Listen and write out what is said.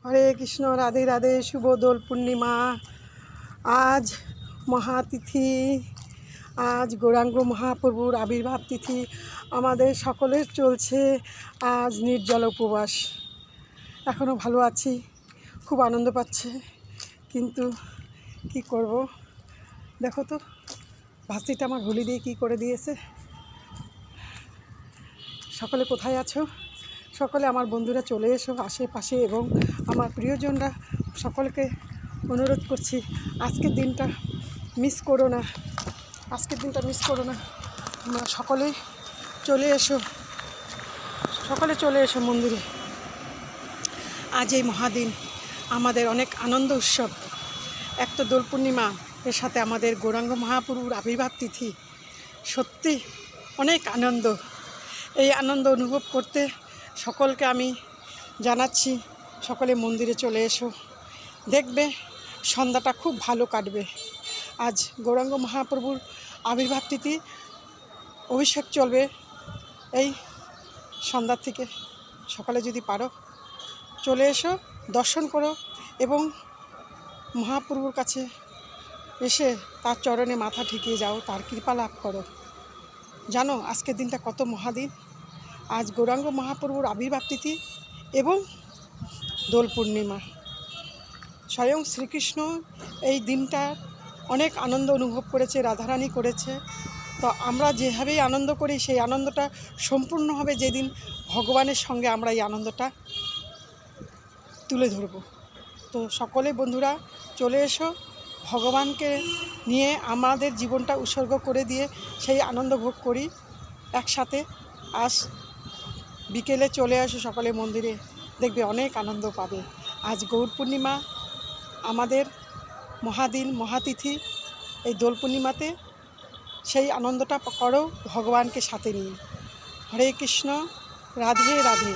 হরে কৃষ্ণ, রাধে রাধে। শুভ দোল পূর্ণিমা। আজ মহাতিথি, আজ গৌরাঙ্গ মহাপ্রভুর আবির্ভাব তিথি। আমাদের সকলের চলছে আজ নির্জল উপবাস। এখনও ভালো আছি, খুব আনন্দ পাচ্ছে, কিন্তু কি করব। দেখো তো ভাস্তিটা আমার হোলি দিয়ে কী করে দিয়েছে। সকলে কোথায় আছো? সকলে আমার বন্ধুরা চলে এসো আশেপাশে, এবং আমার প্রিয়জনরা সকলকে অনুরোধ করছি, আজকের দিনটা মিস করো না, আজকের দিনটা মিস করো না। তোমরা সকলে চলে এসো, সকলে চলে এসো মন্দিরে। আজ এই মহাদিন আমাদের অনেক আনন্দ উৎসব। এক তো দোল পূর্ণিমা, এর সাথে আমাদের গৌরাঙ্গ মহাপ্রভুর আবির্ভাব তিথি। সত্যি অনেক আনন্দ। এই আনন্দ অনুভব করতে সকলকে আমি জানাচ্ছি, সকলে মন্দিরে চলে এসো, দেখবে সন্ধ্যাটা খুব ভালো কাটবে। আজ গৌরাঙ্গ মহাপ্রভুর আবির্ভাব তিথি, অভিষেক চলবে এই সন্ধ্যার থেকে। সকালে যদি পারো চলে এসো, দর্শন করো এবং মহাপ্রভুর কাছে এসে তার চরণে মাথা ঠেকিয়ে যাও, তার কৃপা লাভ করো। জানো আজকের দিনটা কত মহাদিন। আজ গৌরাঙ্গ মহাপ্রভুর আবির্ভাব তিথি এবং দোল পূর্ণিমা। স্বয়ং শ্রীকৃষ্ণ এই দিনটা অনেক আনন্দ অনুভব করেছে, রাধারানী করেছে। তো আমরা যেভাবেই আনন্দ করি, সেই আনন্দটা সম্পূর্ণ হবে যেদিন ভগবানের সঙ্গে আমরা এই আনন্দটা তুলে ধরব। তো সকলে বন্ধুরা চলে এসো, ভগবানকে নিয়ে আমাদের জীবনটা উৎসর্গ করে দিয়ে সেই আনন্দ ভোগ করি একসাথে। আজ বিকেলে চলে আসো সকলে মন্দিরে, দেখবে অনেক আনন্দ পাবে। আজ গৌর পূর্ণিমা, আমাদের মহাদিন, মহাতিথি। এই দোল পূর্ণিমাতে সেই আনন্দটা করো ভগবানকে সাথে নিয়ে। হরে কৃষ্ণ, রাধে রাধে।